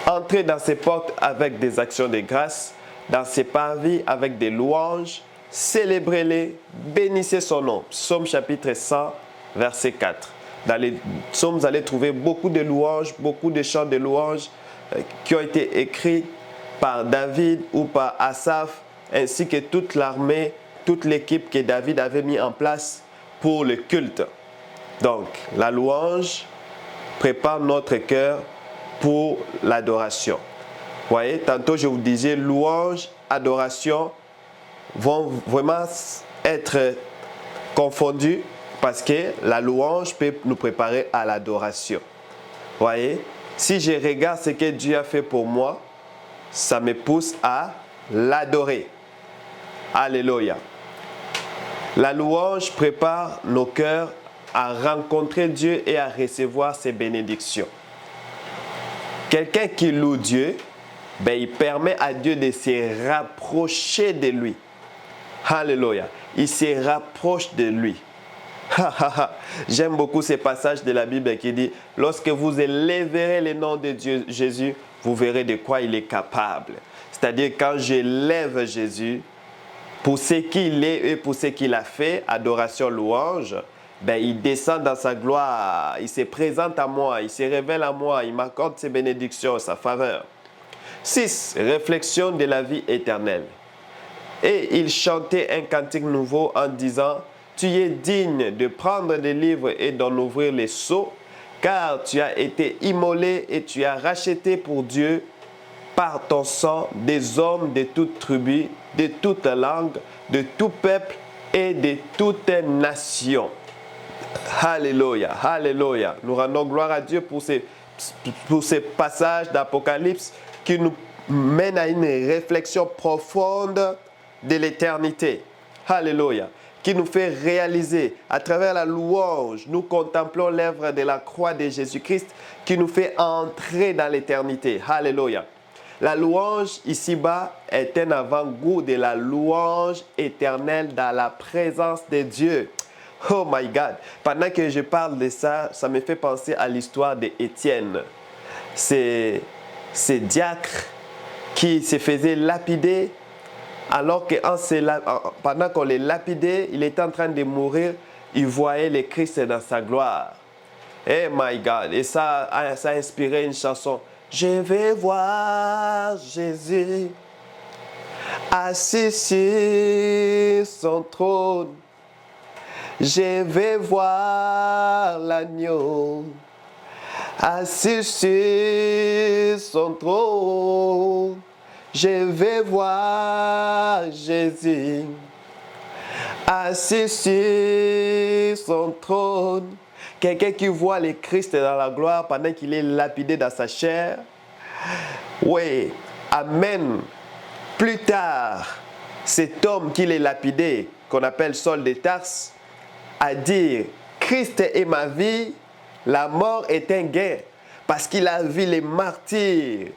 Entrez dans ses portes avec des actions de grâce, dans ses parvis avec des louanges, célébrez-les, bénissez son nom. Psaume chapitre 100, verset 4. Dans les psaumes, vous allez trouver beaucoup de louanges, beaucoup de chants de louanges qui ont été écrits par David ou par Asaph, ainsi que toute l'armée, toute l'équipe que David avait mis en place pour le culte. Donc, la louange prépare notre cœur pour l'adoration. Vous voyez, tantôt je vous disais, louange, adoration vont vraiment être confondus parce que la louange peut nous préparer à l'adoration. Vous voyez, si je regarde ce que Dieu a fait pour moi, ça me pousse à l'adorer. Alléluia. La louange prépare nos cœurs à rencontrer Dieu et à recevoir ses bénédictions. Quelqu'un qui loue Dieu, il permet à Dieu de se rapprocher de lui. Alléluia. Il se rapproche de lui. J'aime beaucoup ces passages de la Bible qui dit, lorsque vous élèverez le nom de Dieu, Jésus, vous verrez de quoi il est capable. C'est-à-dire quand j'élève Jésus, pour ce qu'il est et pour ce qu'il a fait, adoration, louange, il descend dans sa gloire, il se présente à moi, il se révèle à moi, il m'accorde ses bénédictions, sa faveur. 6. Réflexion de la vie éternelle. Et il chantait un cantique nouveau en disant, tu es digne de prendre des livres et d'en ouvrir les sceaux, car tu as été immolé et tu as racheté pour Dieu par ton sang des hommes de toute tribu, de toute langue, de tout peuple et de toute nation. Alléluia, alléluia. Nous rendons gloire à Dieu pour ces passages d'Apocalypse qui nous mènent à une réflexion profonde de l'éternité. Alléluia. Qui nous fait réaliser, à travers la louange, nous contemplons l'œuvre de la croix de Jésus-Christ qui nous fait entrer dans l'éternité. Alléluia. La louange ici-bas est un avant-goût de la louange éternelle dans la présence de Dieu. Oh my God! Pendant que je parle de ça, ça me fait penser à l'histoire d'Étienne. C'est diacre qui se faisait lapider, alors que pendant qu'on les lapidait, il était en train de mourir, il voyait le Christ dans sa gloire. Oh my God! Et ça a inspiré une chanson. Je vais voir Jésus assis sur son trône. Je vais voir l'agneau assis sur son trône. Je vais voir Jésus assis sur son trône. Quelqu'un qui voit le Christ dans la gloire pendant qu'il est lapidé dans sa chair. Oui, amen. Plus tard, cet homme qui est lapidé, qu'on appelle Saul de Tarse, a dit, Christ est ma vie, la mort est un gain. Parce qu'il a vu les martyrs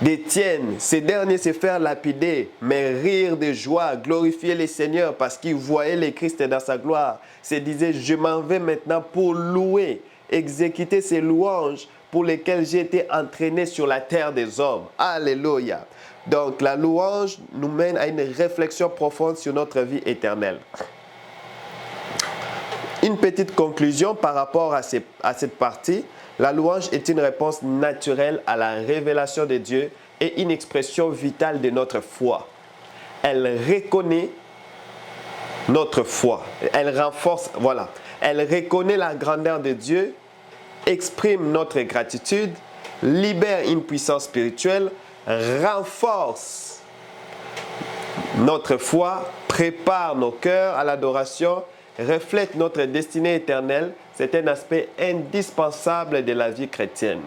d'Étienne, ces derniers se faire lapider, mais rire de joie, glorifier le Seigneur parce qu'ils voyaient le Christ dans sa gloire. Se disait, je m'en vais maintenant pour louer, exécuter ces louanges pour lesquelles j'ai été entraîné sur la terre des hommes. Alléluia. Donc la louange nous mène à une réflexion profonde sur notre vie éternelle. Une petite conclusion par rapport à cette partie. La louange est une réponse naturelle à la révélation de Dieu et une expression vitale de notre foi. Elle reconnaît notre foi. Elle renforce, voilà. Elle reconnaît la grandeur de Dieu, exprime notre gratitude, libère une puissance spirituelle, renforce notre foi, prépare nos cœurs à l'adoration, reflète notre destinée éternelle. C'est un aspect indispensable de la vie chrétienne,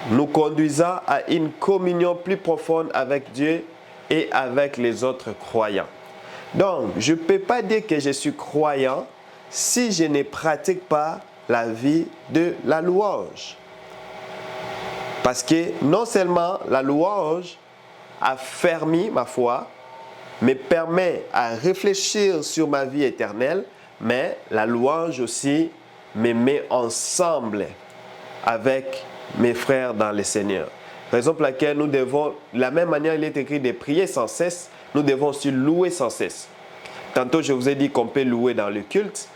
nous conduisant à une communion plus profonde avec Dieu et avec les autres croyants. Donc, je ne peux pas dire que je suis croyant si je ne pratique pas la vie de la louange. Parce que non seulement la louange affermit ma foi, me permet à réfléchir sur ma vie éternelle, mais la louange aussi me met ensemble avec mes frères dans le Seigneur. Raison pour laquelle nous devons, de la même manière il est écrit de prier sans cesse, nous devons aussi louer sans cesse. Tantôt je vous ai dit qu'on peut louer dans le culte,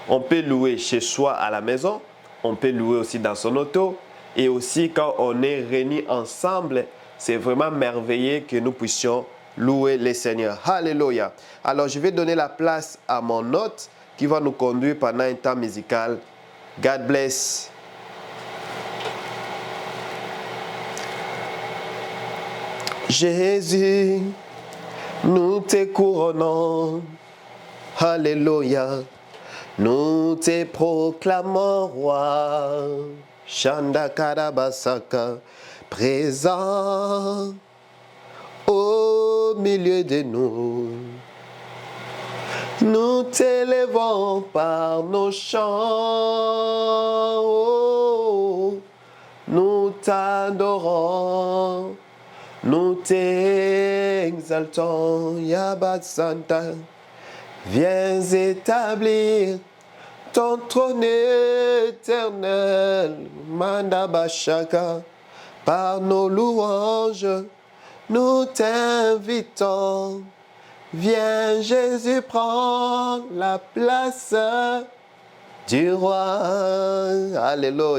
on peut louer chez soi à la maison, on peut louer aussi dans son auto, et aussi quand on est réunis ensemble, c'est vraiment merveilleux que nous puissions louer le Seigneur. Alléluia. Alors je vais donner la place à mon hôte qui va nous conduire pendant un temps musical. God bless. Jésus, nous te couronnons. Alléluia. Nous te proclamons roi. Shanda Karabasaka, présent au milieu de nous. Nous t'élevons par nos chants. Oh, nous t'adorons. Nous t'exaltons, Yabba Santa. Viens établir ton trône éternel, Mandabashaka. Par nos louanges, nous t'invitons. Viens Jésus, prends la place du roi. Alléluia.